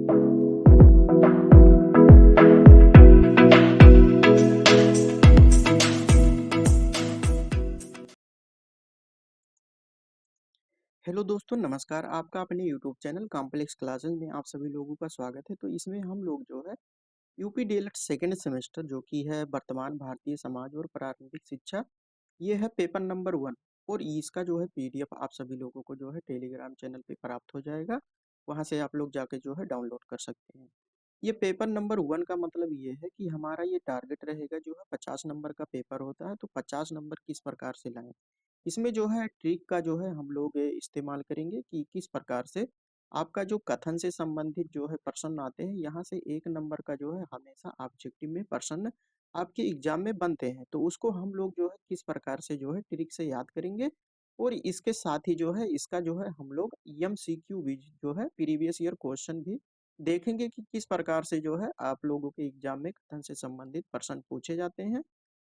Hello दोस्तों, नमस्कार। आपका अपने यूट्यूब चैनल कॉम्प्लेक्स क्लासेस में आप सभी लोगों का स्वागत है। तो इसमें हम लोग जो है यूपी डीएलएड सेकेंड सेमेस्टर जो कि है वर्तमान भारतीय समाज और प्रारंभिक शिक्षा, ये है पेपर नंबर 1। और इसका जो है पीडीएफ आप सभी लोगों को जो है टेलीग्राम चैनल पे प्राप्त हो जाएगा। वहाँ से आप लोग जाके जो है डाउनलोड कर सकते हैं। ये पेपर नंबर 1 का मतलब ये है कि हमारा ये टारगेट रहेगा जो है 50 नंबर का पेपर होता है, तो 50 नंबर किस प्रकार से लाएं। इसमें जो है ट्रिक का जो है हम लोग इस्तेमाल करेंगे कि किस प्रकार से आपका जो कथन से संबंधित जो है प्रश्न आते हैं, यहाँ से 1 नंबर का जो है हमेशा ऑब्जेक्टिव में प्रश्न आपके एग्जाम में बनते हैं, तो उसको हम लोग जो है किस प्रकार से जो है ट्रिक से याद करेंगे। और इसके साथ ही जो है इसका जो है हम लोग एमसीक्यू भी जो है प्रीवियस ईयर क्वेश्चन भी देखेंगे कि किस प्रकार से जो है आप लोगों के एग्जाम में कथन से संबंधित प्रश्न पूछे जाते हैं।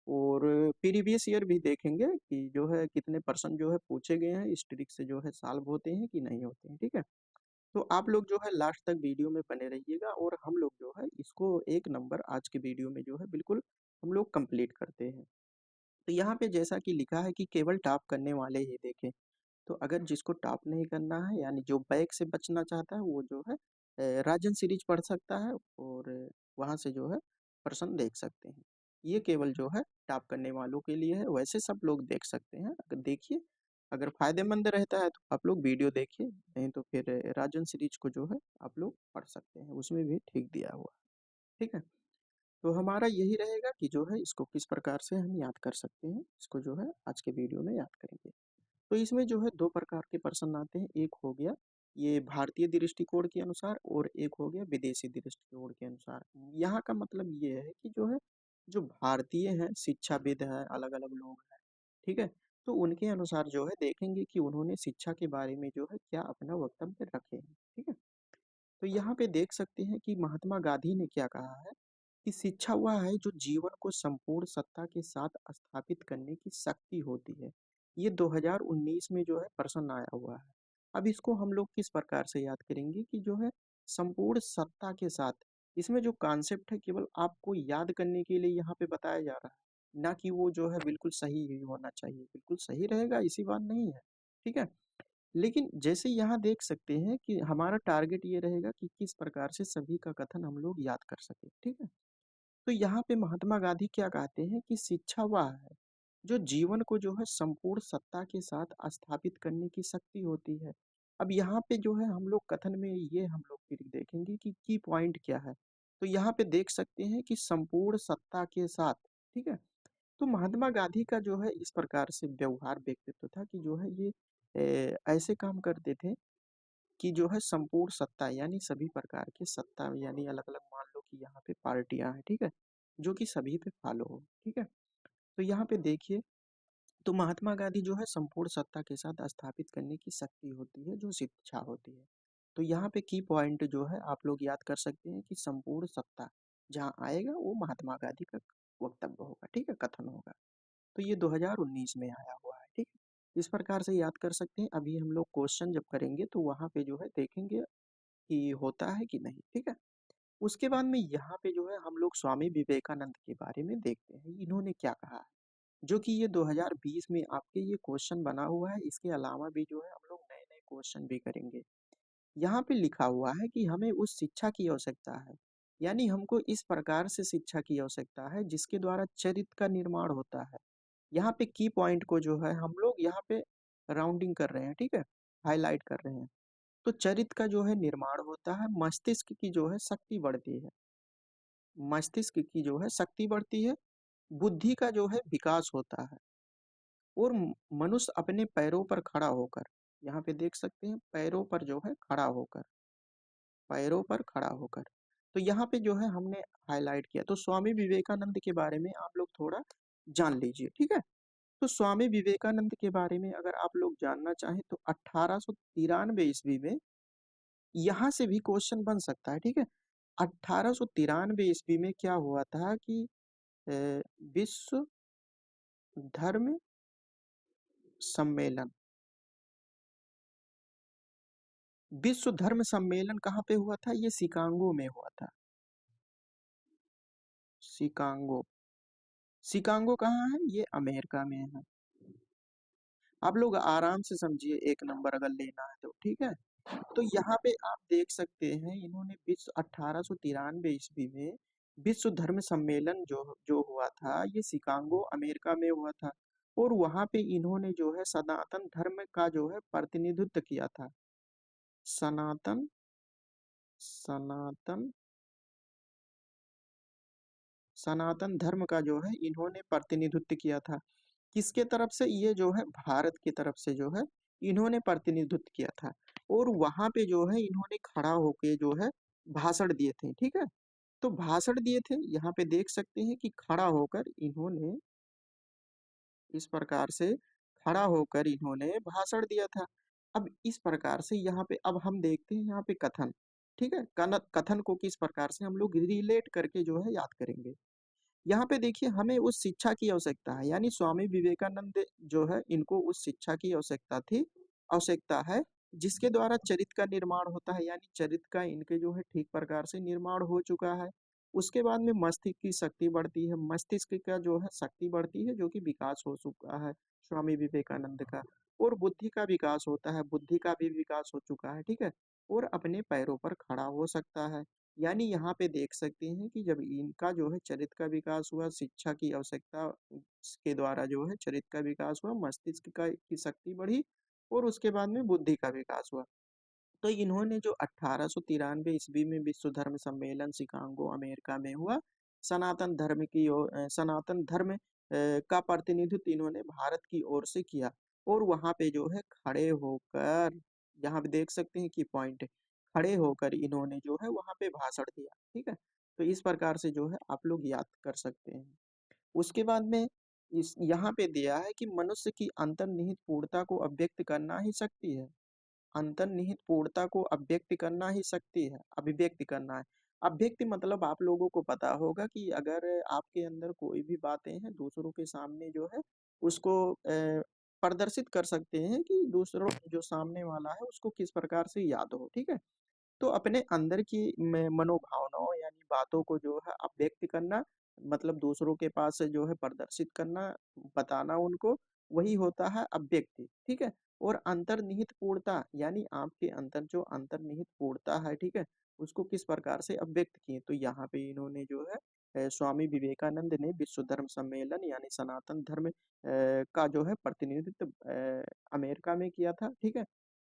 और प्रीवियस ईयर भी देखेंगे कि जो है कितने परसेंट जो है पूछे गए हैं, इस ट्रिक से जो है सॉल्व होते हैं कि नहीं होते हैं। ठीक है, तो आप लोग जो है लास्ट तक वीडियो में बने रहिएगा और हम लोग जो है इसको 1 नंबर आज के वीडियो में जो है बिल्कुल हम लोग कंप्लीट करते हैं। तो यहाँ पे जैसा कि लिखा है कि केवल टॉप करने वाले ही देखें। तो अगर जिसको टॉप नहीं करना है, यानी जो बैक से बचना चाहता है, वो जो है राजन सीरीज पढ़ सकता है और वहाँ से जो है प्रश्न देख सकते हैं। ये केवल जो है टॉप करने वालों के लिए है, वैसे सब लोग देख सकते हैं। अगर देखिए, अगर फायदेमंद रहता है तो आप लोग वीडियो देखिए, नहीं तो फिर राजन सीरीज को जो है आप लोग पढ़ सकते हैं, उसमें भी ठीक दिया हुआ है। ठीक है, तो हमारा यही रहेगा कि जो है इसको किस प्रकार से हम याद कर सकते हैं, इसको जो है आज के वीडियो में याद करेंगे। तो इसमें जो है 2 प्रकार के प्रश्न आते हैं। एक हो गया ये भारतीय दृष्टिकोण के अनुसार और एक हो गया विदेशी दृष्टिकोण के अनुसार। यहाँ का मतलब ये है कि जो है जो भारतीय हैं, शिक्षाविद हैं, अलग-अलग लोग हैं, ठीक है? तो उनके अनुसार जो है देखेंगे कि उन्होंने शिक्षा के बारे में जो है क्या अपना वक्तव्य रखे हैं, ठीक है? तो यहाँ पे देख सकते हैं कि महात्मा गांधी ने क्या कहा है कि शिक्षा वह है जो जीवन को संपूर्ण सत्ता के साथ स्थापित करने की शक्ति होती है। ये 2019 में जो है प्रश्न आया हुआ है। अब इसको हम लोग किस प्रकार से याद करेंगे कि जो है संपूर्ण सत्ता के साथ, इसमें जो कॉन्सेप्ट है केवल आपको याद करने के लिए यहाँ पे बताया जा रहा है, ना कि वो जो है बिल्कुल सही ही होना चाहिए। बिल्कुल सही रहेगा इसी बात नहीं है, ठीक है। लेकिन जैसे यहाँ देख सकते हैं कि हमारा टारगेट ये रहेगा कि किस प्रकार से सभी का कथन हम लोग याद कर सके, ठीक है। तो यहाँ पे महात्मा गांधी क्या कहते हैं कि शिक्षा वह है जो जीवन को जो है संपूर्ण सत्ता के साथ स्थापित करने की शक्ति होती है। अब यहाँ पे जो है हम लोग कथन में ये हम लोग फिर देखेंगे कि की पॉइंट क्या है। तो यहाँ पे देख सकते हैं कि संपूर्ण सत्ता के साथ, ठीक है। तो महात्मा गांधी का जो है इस प्रकार से व्यवहार व्यक्तित्व था कि जो है ये ऐसे काम करते थे कि जो है संपूर्ण सत्ता यानी सभी प्रकार की सत्ता, यानी अलग अलग मान लो कि यहाँ पे पार्टियां हैं, ठीक है, जो कि सभी पे फॉलो हो, ठीक है। तो यहाँ पे देखिए, तो महात्मा गांधी जो है संपूर्ण सत्ता के साथ स्थापित करने की शक्ति होती है जो शिक्षा होती है। तो यहाँ पे की पॉइंट जो है आप लोग याद कर सकते हैं कि संपूर्ण सत्ता जहाँ आएगा वो महात्मा गांधी का वक्तव्य होगा, ठीक है, कथन होगा। तो ये 2019 में आया हुआ है, ठीक है। इस प्रकार से याद कर सकते हैं। अभी हम लोग क्वेश्चन जब करेंगे तो वहाँ पे जो है देखेंगे कि होता है कि नहीं, ठीक है। उसके बाद में यहाँ पे जो है हम लोग स्वामी विवेकानंद के बारे में देखते हैं, इन्होंने क्या कहा है, जो कि ये 2020 में आपके ये क्वेश्चन बना हुआ है। इसके अलावा भी जो है हम लोग नए नए क्वेश्चन भी करेंगे। यहाँ पे लिखा हुआ है कि हमें उस शिक्षा की आवश्यकता है, यानी हमको इस प्रकार से शिक्षा की आवश्यकता है जिसके द्वारा चरित्र का निर्माण होता है। यहाँ पे की पॉइंट को जो है हम लोग यहाँ पे राउंडिंग कर रहे हैं, ठीक है, हाईलाइट कर रहे हैं। तो चरित्र का जो है निर्माण होता है, मस्तिष्क की जो है शक्ति बढ़ती है, मस्तिष्क की जो है शक्ति बढ़ती है, बुद्धि का जो है विकास होता है, और मनुष्य अपने पैरों पर खड़ा होकर, यहाँ पे देख सकते हैं पैरों पर जो है खड़ा होकर, पैरों पर खड़ा होकर। तो यहाँ पे जो है हमने हाईलाइट किया। तो स्वामी विवेकानंद के बारे में आप लोग थोड़ा जान लीजिए, ठीक है। तो स्वामी विवेकानंद के बारे में अगर आप लोग जानना चाहें तो 1893 ईस्वी में यहाँ से भी क्वेश्चन बन सकता है, ठीक है। 1893 ईस्वी में क्या हुआ था कि विश्व धर्म सम्मेलन, विश्व धर्म सम्मेलन कहाँ पे हुआ था? ये शिकागो में हुआ था। शिकागो। शिकागो कहाँ है? ये अमेरिका में है। आप लोग आराम से समझिए, एक नंबर अगर लेना है तो, ठीक है। तो यहाँ पे आप देख सकते हैं, इन्होंने विश्व 1893 ईस्वी में विश्व धर्म सम्मेलन जो जो हुआ था, ये शिकागो अमेरिका में हुआ था। और वहाँ पे इन्होंने जो है सनातन धर्म का जो है प्रतिनिधित्व किया था। सनातन सनातन सनातन धर्म का जो है इन्होंने प्रतिनिधित्व किया था। किसके तरफ से? ये जो है भारत की तरफ से जो है इन्होंने प्रतिनिधित्व किया था। और वहां पे जो है इन्होंने खड़ा होके जो है भाषण दिए थे, ठीक है। तो भाषण दिए थे, यहाँ पे देख सकते हैं कि खड़ा होकर इन्होंने इस प्रकार से खड़ा होकर इन्होंने भाषण दिया था। अब इस प्रकार से यहाँ पे अब हम देखते हैं यहाँ पे कथन, ठीक है। कथन को किस प्रकार से हम लोग रिलेट करके जो है याद करेंगे। यहाँ पे देखिए, हमें उस शिक्षा की आवश्यकता है, यानी स्वामी विवेकानंद जो है इनको उस शिक्षा की आवश्यकता है, जिसके द्वारा चरित्र का निर्माण होता है, यानी चरित्र का इनके जो है ठीक प्रकार से निर्माण हो चुका है। उसके बाद में मस्तिष्क की शक्ति बढ़ती है, मस्तिष्क का जो है शक्ति बढ़ती है, जो कि विकास हो चुका है स्वामी विवेकानंद का। और बुद्धि का विकास होता है, बुद्धि का भी विकास हो चुका है, ठीक है। और अपने पैरों पर खड़ा हो सकता है। यानी यहाँ पे देख सकते हैं कि जब इनका जो है चरित्र का विकास हुआ, शिक्षा की आवश्यकता के द्वारा जो है चरित्र का विकास हुआ, मस्तिष्क का की शक्ति बढ़ी, और उसके बाद में बुद्धि का विकास हुआ। तो इन्होंने जो 1893 ईस्वी में विश्व धर्म सम्मेलन शिकागो अमेरिका में हुआ, सनातन धर्म का प्रतिनिधित्व इन्होंने भारत की ओर से किया। और वहां पे जो है खड़े होकर, यहाँ पे देख सकते हैं कि पॉइंट, खड़े होकर इन्होंने जो है वहां पे भाषण दिया, ठीक है। तो इस प्रकार से जो है आप लोग याद कर सकते हैं। उसके बाद में इस यहाँ पे दिया है कि मनुष्य की अंतर्निहित पूर्णता को अभिव्यक्त करना ही शक्ति है। अंतर्निहित पूर्णता को अभिव्यक्त करना ही शक्ति है, अभिव्यक्ति करना है। अभिव्यक्ति मतलब आप लोगों को पता होगा कि अगर आपके अंदर कोई भी बातें हैं, दूसरों के सामने जो है उसको प्रदर्शित कर सकते हैं कि दूसरों जो सामने वाला है उसको किस प्रकार से याद हो, ठीक है। तो अपने अंदर की मनोभावनाओं यानी बातों को जो है आप व्यक्त करना, मतलब दूसरों के पास से जो है प्रदर्शित करना, बताना उनको, वही होता है अभिव्यक्ति, ठीक है। और अंतर्निहित पूर्णता यानी आपके अंदर जो अंतर्निहित पूर्णता है, ठीक है, उसको किस प्रकार से अभिव्यक्त किए। तो यहाँ पे इन्होंने जो है स्वामी विवेकानंद ने विश्व धर्म सम्मेलन यानी सनातन धर्म का जो है प्रतिनिधित्व अमेरिका में किया था, ठीक है।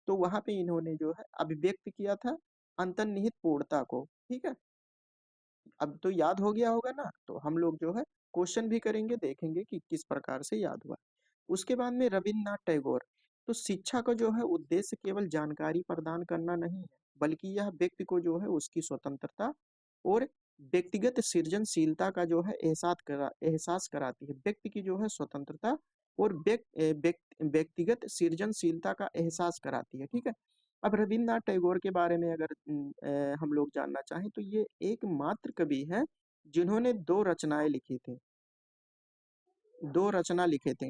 तो वहां पे इन्होंने जो है अभिव्यक्त किया था अंतर्निहित पूर्णता को, ठीक है। अब तो याद हो गया होगा ना, तो हम लोग जो है क्वेश्चन भी करेंगे, देखेंगे कि किस प्रकार से याद हुआ। उसके बाद में रविन्द्रनाथ टैगोर, तो शिक्षा का जो है उद्देश्य केवल जानकारी प्रदान करना नहीं है, बल्कि यह व्यक्ति को जो है उसकी स्वतंत्रता और व्यक्तिगत सृजनशीलता का जो है एहसास कराती है। व्यक्ति की जो है स्वतंत्रता और व्यक्तिगत सृजनशीलता का एहसास कराती है, ठीक है। अब रविन्द्रनाथ टैगोर के बारे में अगर हम लोग जानना चाहें, तो ये एकमात्र कवि हैं जिन्होंने दो रचना लिखे थे,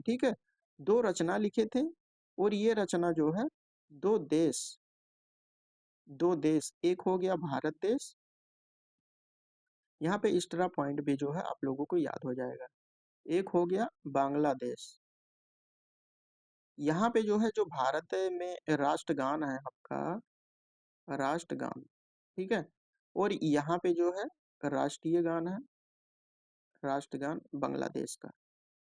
ठीक है। दो रचना लिखे थे, और ये रचना जो है दो देश दो देश, एक हो गया भारत देश, यहाँ पे एक्स्ट्रा पॉइंट भी जो है आप लोगों को याद हो जाएगा, एक हो गया बांग्लादेश। यहाँ पे जो है जो भारत में राष्ट्रगान है आपका, राष्ट्रगान, ठीक है। और यहाँ पे जो है राष्ट्रीय गान है, राष्ट्रगान बांग्लादेश का।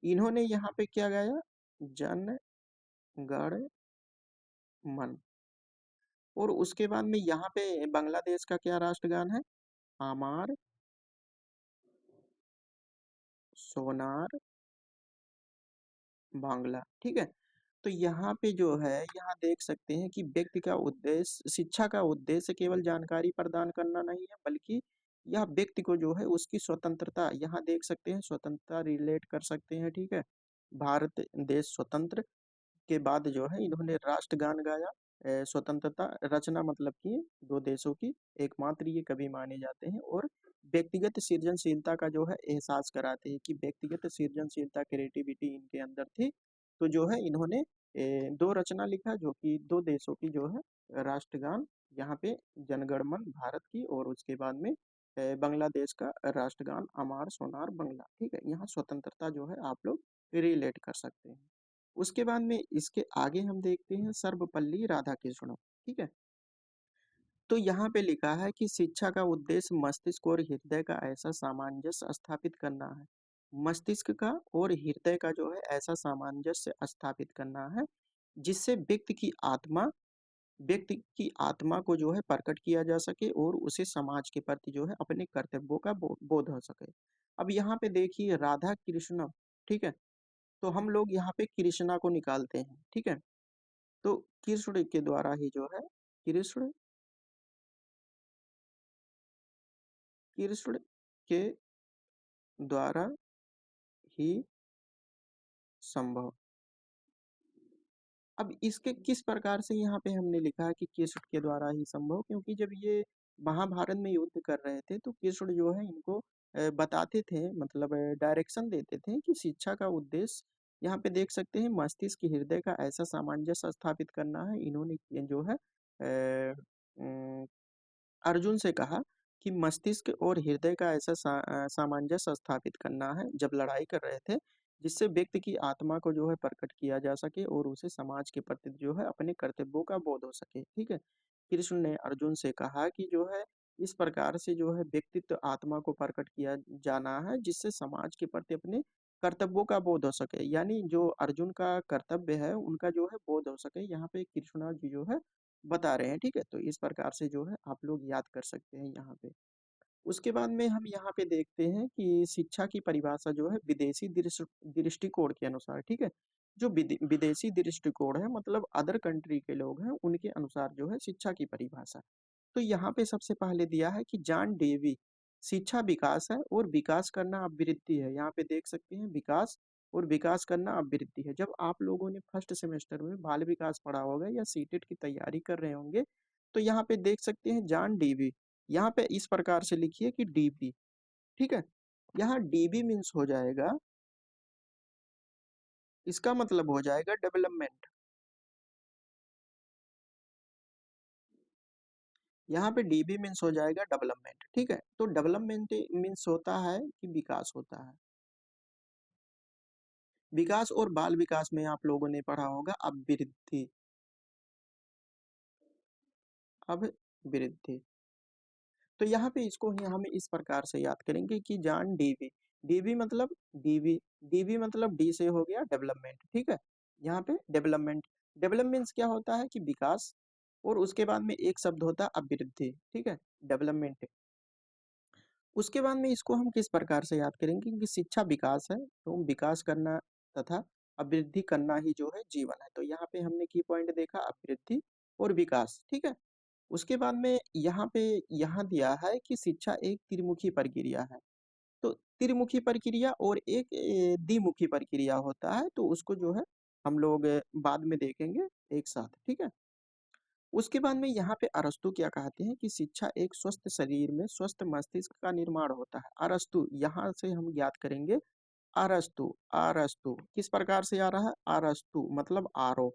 इन्होंने यहाँ पे क्या गाया? जन गण मन। और उसके बाद में यहाँ पे बांग्लादेश का क्या राष्ट्रगान है? आमार सोनार बांग्ला, ठीक है। तो यहाँ पे जो है, यहाँ देख सकते हैं कि व्यक्ति का उद्देश्य, शिक्षा का उद्देश्य केवल जानकारी प्रदान करना नहीं है, बल्कि यह व्यक्ति को जो है उसकी स्वतंत्रता, यहाँ देख सकते हैं स्वतंत्रता रिलेट कर सकते हैं, ठीक है। भारत देश स्वतंत्र के बाद जो है इन्होंने राष्ट्रगान गाया। स्वतंत्रता रचना मतलब कि दो देशों की एकमात्र ये कवि माने जाते हैं, और व्यक्तिगत सृजनशीलता का जो है एहसास कराते हैं कि व्यक्तिगत सृजनशीलता, क्रिएटिविटी इनके अंदर थी। तो जो है इन्होंने दो रचना लिखा, जो कि दो देशों की जो है राष्ट्रगान यहाँ पे जनगणमन भारत की, और उसके बाद में बांग्लादेश का राष्ट्रगान अमार सोनार बांग्ला। ठीक है, यहाँ स्वतंत्रता जो है आप लोग रिलेट कर सकते हैं। उसके बाद में इसके आगे हम देखते हैं सर्वपल्ली राधाकृष्णन। ठीक है, तो यहाँ पे लिखा है कि शिक्षा का उद्देश्य मस्तिष्क और हृदय का ऐसा सामंजस्य स्थापित करना है। मस्तिष्क का और हृदय का जो है ऐसा सामंजस्य स्थापित करना है, जिससे व्यक्ति की आत्मा को जो है प्रकट किया जा सके और उसे समाज के प्रति जो है अपने कर्तव्यों का बोध हो सके। अब यहाँ पे देखिए राधा कृष्ण। ठीक है, तो हम लोग यहाँ पे कृष्णा को निकालते हैं। ठीक है, तो कृष्ण के द्वारा ही जो है कृष्ण कृष्ण के द्वारा ही संभव। अब इसके किस प्रकार से यहाँ पे हमने लिखा है कि कृष्ण के द्वारा ही संभव, क्योंकि जब ये महाभारत में युद्ध कर रहे थे तो कृष्ण जो है इनको बताते थे, मतलब डायरेक्शन देते थे कि शिक्षा का उद्देश्य यहाँ पे देख सकते हैं मस्तिष्क हृदय का ऐसा सामंजस्य स्थापित करना है। इन्होंने ये जो है अर्जुन से कहा कि मस्तिष्क और हृदय का ऐसा सामंजस्य स्थापित करना है जब लड़ाई कर रहे थे, जिससे व्यक्ति की आत्मा को जो है प्रकट किया जा सके और उसे समाज के प्रति जो है अपने कर्तव्यों का बोध हो सके। ठीक है, कृष्ण ने अर्जुन से कहा कि जो है इस प्रकार से जो है व्यक्तित्व आत्मा को प्रकट किया जाना है, जिससे समाज के प्रति अपने कर्तव्यों का बोध हो सके, यानी जो अर्जुन का कर्तव्य है उनका जो है बोध हो सके, यहाँ पे कृष्णा जी जो है बता रहे हैं। ठीक है, तो इस प्रकार से जो है आप लोग याद कर सकते हैं यहाँ पे। उसके बाद में हम यहाँ पे देखते हैं कि शिक्षा की परिभाषा जो है विदेशी दृष्टिकोण के अनुसार। ठीक है, जो विदेशी दृष्टिकोण है मतलब अदर कंट्री के लोग हैं, उनके अनुसार जो है शिक्षा की परिभाषा। तो यहाँ पे सबसे पहले दिया है कि जॉन डेवी, शिक्षा विकास है और विकास करना अभिवृद्धि है। यहाँ पे देख सकते हैं विकास और विकास करना अभिवृद्धि है। जब आप लोगों ने फर्स्ट सेमेस्टर में बाल विकास पढ़ा होगा या सीटेट की तैयारी कर रहे होंगे, तो यहाँ पे देख सकते हैं जॉन डीवी। यहाँ पे इस प्रकार से लिखिए कि डीबी। ठीक है, यहाँ डीबी मीन्स हो जाएगा, इसका मतलब हो जाएगा डेवलपमेंट। यहाँ पे डीबी मीन्स हो जाएगा डेवलपमेंट। ठीक है, तो डेवलपमेंट मीन्स होता है कि विकास होता है। विकास और बाल विकास में आप लोगों ने पढ़ा होगा अभिवृद्धि। अभिवृद्धि, तो यहाँ पे इसको ही हम इस प्रकार से याद करेंगे कि जान डीवी। डीवी मतलब डीवी, डीवी मतलब डी से हो गया डेवलपमेंट। ठीक है, यहाँ पे डेवलपमेंट, डेवलपमेंट क्या होता है कि विकास, और उसके बाद में एक शब्द होता है अभिवृद्धि। ठीक है, डेवलपमेंट। उसके बाद में इसको हम किस प्रकार से याद करेंगे कि शिक्षा विकास है, तो विकास करना तथा अभिवृद्धि करना ही जो है जीवन है। तो यहाँ पे हमने की पॉइंट देखा अभिवृद्धि और विकास। ठीक है, उसके बाद में यहाँ पे यहाँ दिया है कि शिक्षा एक त्रिमुखी प्रक्रिया है। तो त्रिमुखी प्रक्रिया और एक द्विमुखी प्रक्रिया होता है, तो उसको जो है हम लोग बाद में देखेंगे एक साथ। ठीक है, उसके बाद में यहाँ पे अरस्तु क्या कहते हैं कि शिक्षा एक स्वस्थ शरीर में स्वस्थ मस्तिष्क का निर्माण होता है। अरस्तु यहाँ से हम याद करेंगे अरस्तु। अरस्तु किस प्रकार से आ रहा है, अरस्तु मतलब आरो।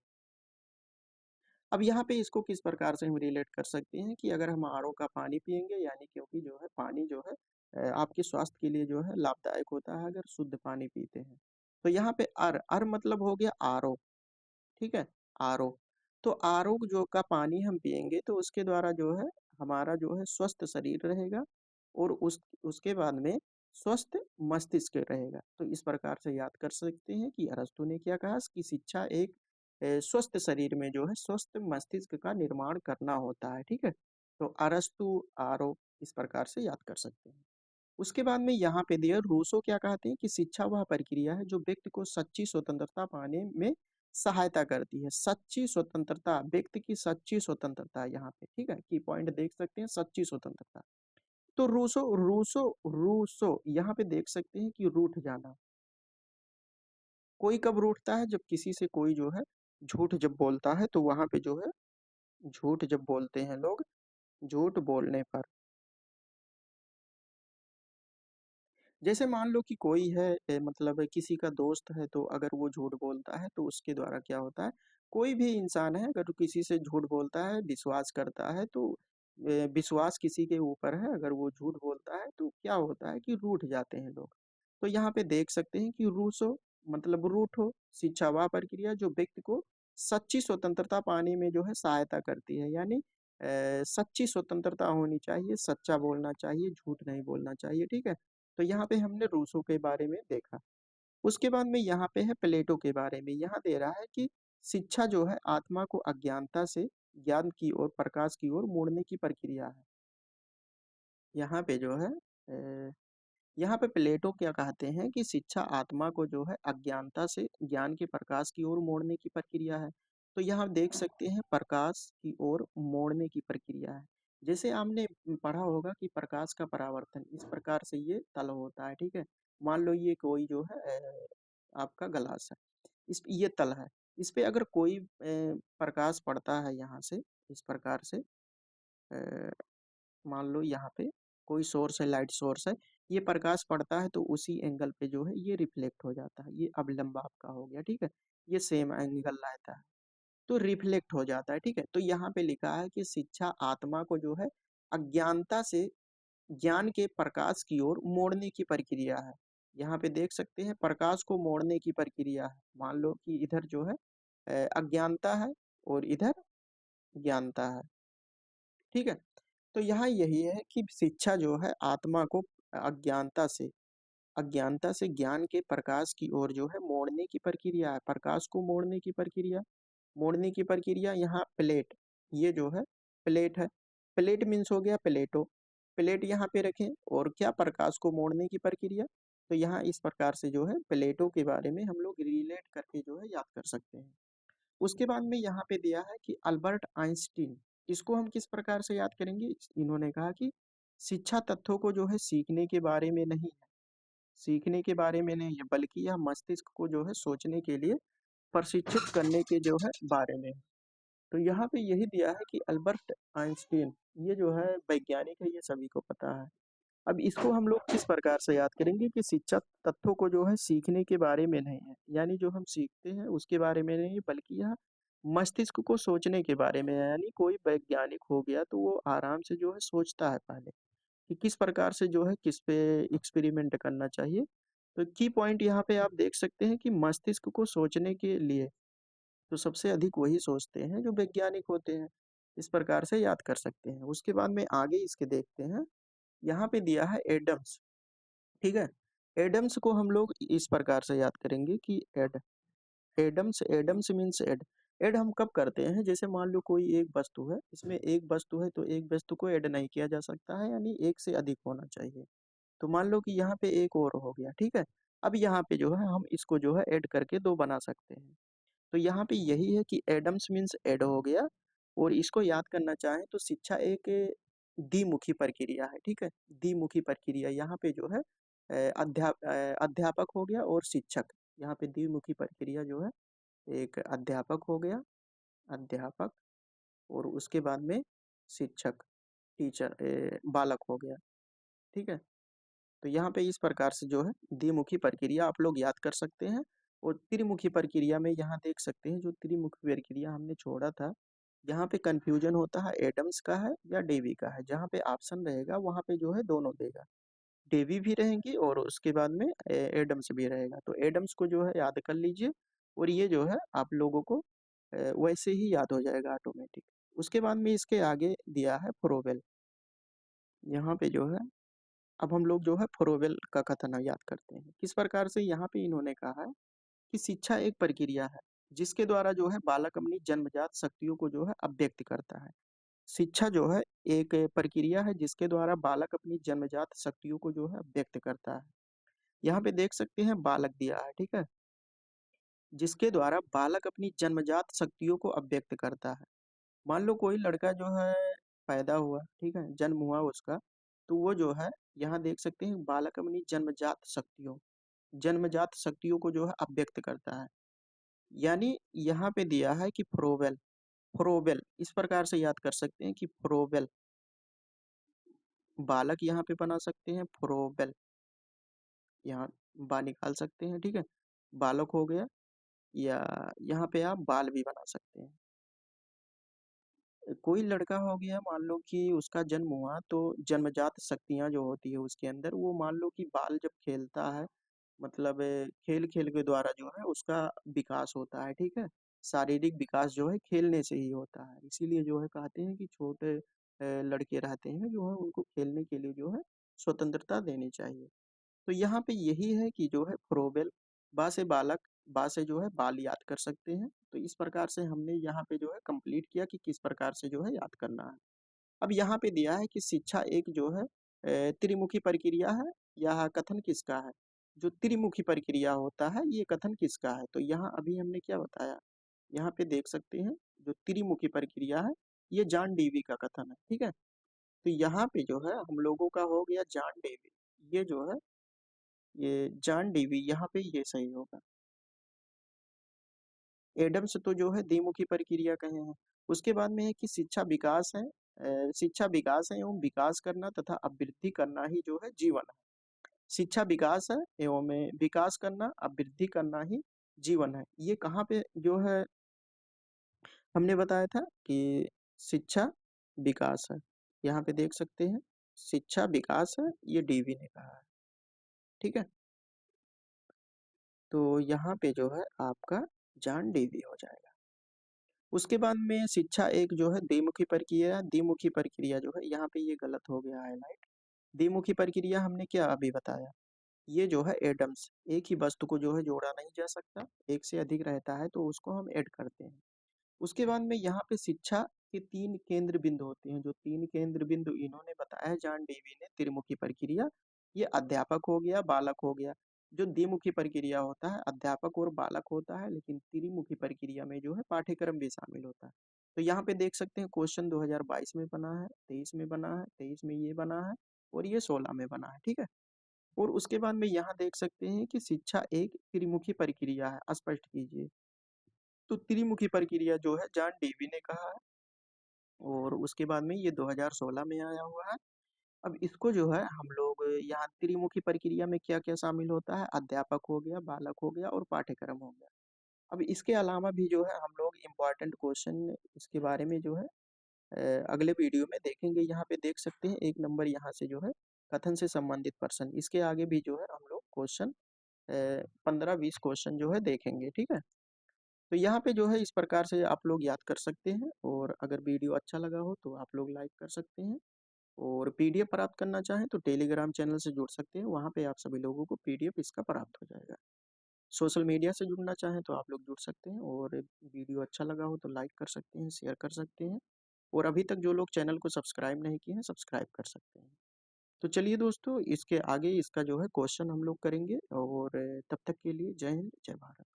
अब यहाँ पे इसको किस प्रकार से हम रिलेट कर सकते हैं कि अगर हम आरओ का पानी पिएंगे, यानी क्योंकि जो है पानी जो है आपके स्वास्थ्य के लिए जो है लाभदायक होता है अगर शुद्ध पानी पीते हैं। तो यहाँ पे अर मतलब हो गया आरओ। ठीक है, आरओ। तो आरओ जो का पानी हम पिएंगे तो उसके द्वारा जो है हमारा जो है स्वस्थ शरीर रहेगा, और उसके बाद में स्वस्थ मस्तिष्क रहेगा। तो इस प्रकार से याद कर सकते हैं कि अरस्तु ने क्या कहा कि शिक्षा एक स्वस्थ शरीर में जो है स्वस्थ मस्तिष्क का निर्माण करना होता है। ठीक है, तो अरस्तु आरो इस प्रकार से याद कर सकते हैं। उसके बाद में यहाँ पे दिया रूसो क्या कहते हैं कि शिक्षा वह प्रक्रिया है जो व्यक्ति को सच्ची स्वतंत्रता पाने में सहायता करती है। सच्ची स्वतंत्रता, व्यक्ति की सच्ची स्वतंत्रता यहाँ पे। ठीक है, की पॉइंट देख सकते हैं सच्ची स्वतंत्रता। तो रूसो रूसो रूसो यहाँ पे देख सकते हैं कि रूठ जाना। कोई कब रूठता है, जब किसी से कोई जो है झूठ जब बोलता है, तो वहां पे जो है झूठ जब बोलते हैं लोग, झूठ बोलने पर जैसे मान लो कि कोई है मतलब किसी का दोस्त है, तो अगर वो झूठ बोलता है तो उसके द्वारा क्या होता है, कोई भी इंसान है अगर किसी से झूठ बोलता है, विश्वास करता है, तो विश्वास किसी के ऊपर है, अगर वो झूठ बोलता है तो क्या होता है कि रूठ जाते हैं लोग। तो यहाँ पे देख सकते हैं कि रूसो मतलब रूठो शिक्षा वह प्रक्रिया जो व्यक्ति को सच्ची स्वतंत्रता पाने में जो है सहायता करती है। यानी सच्ची स्वतंत्रता होनी चाहिए, सच्चा बोलना चाहिए, झूठ नहीं बोलना चाहिए, ठीक है। तो यहाँ पे हमने रूसो के बारे में देखा। उसके बाद में यहाँ पे है प्लेटो के बारे में। यहाँ दे रहा है कि शिक्षा जो है आत्मा को अज्ञानता से ज्ञान की ओर, प्रकाश की ओर मोड़ने की प्रक्रिया है। यहाँ पे जो है यहाँ पे प्लेटो क्या कहते हैं कि शिक्षा आत्मा को जो है अज्ञानता से ज्ञान के प्रकाश की ओर मोड़ने की प्रक्रिया है। तो यहाँ देख सकते हैं प्रकाश की ओर मोड़ने की प्रक्रिया है। जैसे आपने पढ़ा होगा कि प्रकाश का परावर्तन इस प्रकार से ये तल होता है, ठीक है। मान लो ये कोई जो है आपका ग्लास है, इस ये तल है, इस पे अगर कोई प्रकाश पड़ता है यहाँ से, इस प्रकार से मान लो यहाँ पे कोई सोर्स है, लाइट सोर्स है, ये प्रकाश पड़ता है तो उसी एंगल पे जो है ये रिफ्लेक्ट हो जाता है। ये अब लंबा आपका हो गया, ठीक है। ये सेम एंगल रहता है तो रिफ्लेक्ट हो जाता है, ठीक है। तो यहाँ पे लिखा है कि शिक्षा आत्मा को जो है अज्ञानता से ज्ञान के प्रकाश की ओर मोड़ने की प्रक्रिया है। यहाँ पे देख सकते हैं प्रकाश को मोड़ने की प्रक्रिया है। मान लो कि इधर जो है अज्ञानता है और इधर ज्ञानता है, ठीक है। तो यहाँ यही है कि शिक्षा जो है आत्मा को अज्ञानता से अज्ञानता से ज्ञान के प्रकाश की ओर जो है मोड़ने की प्रक्रिया है। प्रकाश को मोड़ने की प्रक्रिया, मोड़ने की प्रक्रिया। यहाँ प्लेट, ये जो है प्लेट है, प्लेट मीन्स हो गया प्लेटो, प्लेट यहाँ पे रखें और क्या प्रकाश को मोड़ने की प्रक्रिया। तो यहाँ इस प्रकार से जो है प्लेटो के बारे में हम लोग रिलेट करके जो है याद कर सकते हैं। उसके बाद में यहाँ पे दिया है कि अल्बर्ट आइंस्टीन, इसको हम किस प्रकार से याद करेंगे। इन्होंने कहा कि शिक्षा तथ्यों को जो है सीखने के बारे में नहीं है, सीखने के बारे में नहीं है, बल्कि यह मस्तिष्क को जो है सोचने के लिए प्रशिक्षित करने के जो है बारे में है। तो यहाँ पे यही दिया है कि अल्बर्ट आइंस्टीन ये जो है वैज्ञानिक है, ये सभी को पता है। अब इसको हम लोग किस प्रकार से याद करेंगे कि शिक्षा तत्वों को जो है सीखने के बारे में नहीं है, यानी जो हम सीखते हैं उसके बारे में नहीं, बल्कि यह मस्तिष्क को सोचने के बारे में है। यानी कोई वैज्ञानिक हो गया तो वो आराम से जो है सोचता है पहले कि किस प्रकार से जो है किस पे एक्सपेरिमेंट करना चाहिए। तो की पॉइंट यहाँ पे आप देख सकते हैं कि मस्तिष्क को सोचने के लिए तो सबसे अधिक वही सोचते हैं जो वैज्ञानिक होते हैं। इस प्रकार से याद कर सकते हैं। उसके बाद में आगे इसके देखते हैं। यहाँ पे दिया है एडम्स, ठीक है। एडम्स को हम लोग इस प्रकार से याद करेंगे कि adds, adds means add. Add हम कब करते हैं, जैसे मान लो कोई एक वस्तु है, इसमें एक वस्तु है तो एक वस्तु को ऐड नहीं किया जा सकता है, यानी एक से अधिक होना चाहिए। तो मान लो कि यहाँ पे एक और हो गया, ठीक है। अब यहाँ पे जो है हम इसको जो है ऐड करके दो बना सकते हैं। तो यहाँ पे यही है कि एडम्स मीन्स ऐड हो गया। और इसको याद करना चाहें तो शिक्षा एक द्विमुखी प्रक्रिया है, ठीक है। द्विमुखी प्रक्रिया यहाँ पे जो है अध्यापक हो गया और शिक्षक। यहाँ पे द्विमुखी प्रक्रिया जो है एक अध्यापक हो गया, अध्यापक, और उसके बाद में शिक्षक, टीचर, बालक हो गया, ठीक है। तो यहाँ पे इस प्रकार से जो है द्विमुखी प्रक्रिया आप लोग याद कर सकते हैं। और त्रिमुखी प्रक्रिया में यहाँ देख सकते हैं, जो त्रिमुखी प्रक्रिया हमने छोड़ा था, यहाँ पे कंफ्यूजन होता है एडम्स का है या डेवी का है। जहाँ पे ऑप्शन रहेगा वहाँ पे जो है दोनों देगा, डेवी भी रहेंगी और उसके बाद में एडम्स भी रहेगा। तो एडम्स को जो है याद कर लीजिए और ये जो है आप लोगों को वैसे ही याद हो जाएगा ऑटोमेटिक। उसके बाद में इसके आगे दिया है फ्रोवेल। यहाँ पे जो है अब हम लोग जो है फ्रोवेल का कथन याद करते हैं। किस प्रकार से, यहाँ पे इन्होंने कहा है कि शिक्षा एक प्रक्रिया है जिसके द्वारा जो है बालक अपनी जन्मजात शक्तियों को जो है अभिव्यक्त करता है। शिक्षा जो है एक प्रक्रिया है जिसके द्वारा बालक अपनी जन्मजात शक्तियों को जो है व्यक्त करता है। यहाँ पे देख सकते हैं बालक दिया है, ठीक है, जिसके द्वारा बालक अपनी जन्मजात शक्तियों को अभिव्यक्त करता है। मान लो कोई लड़का जो है पैदा हुआ, ठीक है, जन्म हुआ उसका, तो वो जो है यहाँ देख सकते हैं बालक अपनी जन्मजात शक्तियों को जो है अभिव्यक्त करता है। यानी यहाँ पे दिया है कि फ्रोवेल, फ्रोवेल इस प्रकार से याद कर सकते हैं कि फ्रोवेल, बालक यहाँ पे बना सकते हैं फ्रोवेल, यहाँ बा निकाल सकते हैं, ठीक है? बालक हो गया, या यहाँ पे आप बाल भी बना सकते हैं। कोई लड़का हो गया, मान लो कि उसका जन्म हुआ, तो जन्मजात शक्तियाँ जो होती है उसके अंदर, वो मान लो कि बाल जब खेलता है, मतलब खेल-खेल के द्वारा जो है उसका विकास होता है, ठीक है? शारीरिक विकास जो है खेलने से ही होता है। इसीलिए जो है कहते हैं कि छोटे लड़के रहते हैं जो है उनको खेलने के लिए जो है स्वतंत्रता देनी चाहिए। तो यहाँ पे यही है कि जो है फ्रोबेल, बा से बालक, बा से जो है बाल याद कर सकते हैं। तो इस प्रकार से हमने यहाँ पे जो है कंप्लीट किया कि किस प्रकार से जो है याद करना है। अब यहाँ पे दिया है कि शिक्षा एक जो है त्रिमुखी प्रक्रिया है, यह कथन किसका है? जो त्रिमुखी प्रक्रिया होता है ये कथन किसका है? तो यहाँ अभी हमने क्या बताया, यहाँ पे देख सकते हैं जो त्रिमुखी प्रक्रिया है ये जॉन डीवी का कथन है, ठीक है? तो यहाँ पे जो है हम लोगों का हो गया जॉन डीवी, ये जो है ये जॉन डीवी, यहाँ पे ये सही होगा। एडम्स तो जो है द्विमुखी प्रक्रिया कहे हैं। उसके बाद में है कि शिक्षा विकास है, शिक्षा विकास है एवं विकास करना तथा अभिवृद्धि करना ही जो है जीवन है। शिक्षा विकास है एवं में विकास करना, अभिवृद्धि करना ही जीवन है। ये कहाँ पे जो है हमने बताया था कि शिक्षा विकास है। यहाँ पे देख सकते हैं शिक्षा विकास है, ये डीवी ने कहा है, ठीक है? तो यहाँ पे जो है आपका जॉन डीवी हो जाएगा। उसके बाद में शिक्षा एक जो है द्विमुखी प्रक्रिया जो है यहाँ पे ये गलत हो गया हाईलाइट। द्विमुखी प्रक्रिया हमने क्या अभी बताया, ये जो है एडम्स, एक ही वस्तु को जो है जोड़ा नहीं जा सकता, एक से अधिक रहता है तो उसको हम ऐड करते हैं। उसके बाद में यहाँ पे शिक्षा के 3 केंद्र बिंदु होते हैं, जो 3 केंद्र बिंदु इन्होंने बताया जॉन डेवी ने, त्रिमुखी प्रक्रिया, ये अध्यापक हो गया, बालक हो गया। जो द्विमुखी प्रक्रिया होता है अध्यापक और बालक होता है, लेकिन त्रिमुखी प्रक्रिया में जो है पाठ्यक्रम भी शामिल होता है। तो यहाँ पे देख सकते हैं क्वेश्चन 2022 में बना है, 23 में बना है, 23 में ये बना है और ये 16 में बना है, ठीक है? और उसके बाद में यहाँ देख सकते हैं कि शिक्षा एक त्रिमुखी प्रक्रिया है, स्पष्ट कीजिए। तो त्रिमुखी प्रक्रिया जो है जॉन डेवी ने कहा है और उसके बाद में ये 2016 में आया हुआ है। अब इसको जो है हम लोग यहाँ त्रिमुखी प्रक्रिया में क्या-क्या शामिल होता है, अध्यापक हो गया, बालक हो गया और पाठ्यक्रम हो गया। अब इसके अलावा भी जो है हम लोग इम्पोर्टेंट क्वेश्चन इसके बारे में जो है अगले वीडियो में देखेंगे। यहाँ पे देख सकते हैं 1 नंबर यहाँ से जो है कथन से संबंधित प्रश्न, इसके आगे भी जो है हम लोग क्वेश्चन 15-20 क्वेश्चन जो है देखेंगे, ठीक है? तो यहाँ पे जो है इस प्रकार से आप लोग याद कर सकते हैं और अगर वीडियो अच्छा लगा हो तो आप लोग लाइक कर सकते हैं और पीडीएफ प्राप्त करना चाहें तो टेलीग्राम चैनल से जुड़ सकते हैं, वहाँ पे आप सभी लोगों को पीडीएफ इसका प्राप्त हो जाएगा। सोशल मीडिया से जुड़ना चाहें तो आप लोग जुड़ सकते हैं और वीडियो अच्छा लगा हो तो लाइक कर सकते हैं, शेयर कर सकते हैं और अभी तक जो लोग चैनल को सब्सक्राइब नहीं किए हैं, सब्सक्राइब कर सकते हैं। तो चलिए दोस्तों, इसके आगे इसका जो है क्वेश्चन हम लोग करेंगे और तब तक के लिए जय हिंद, जय भारत।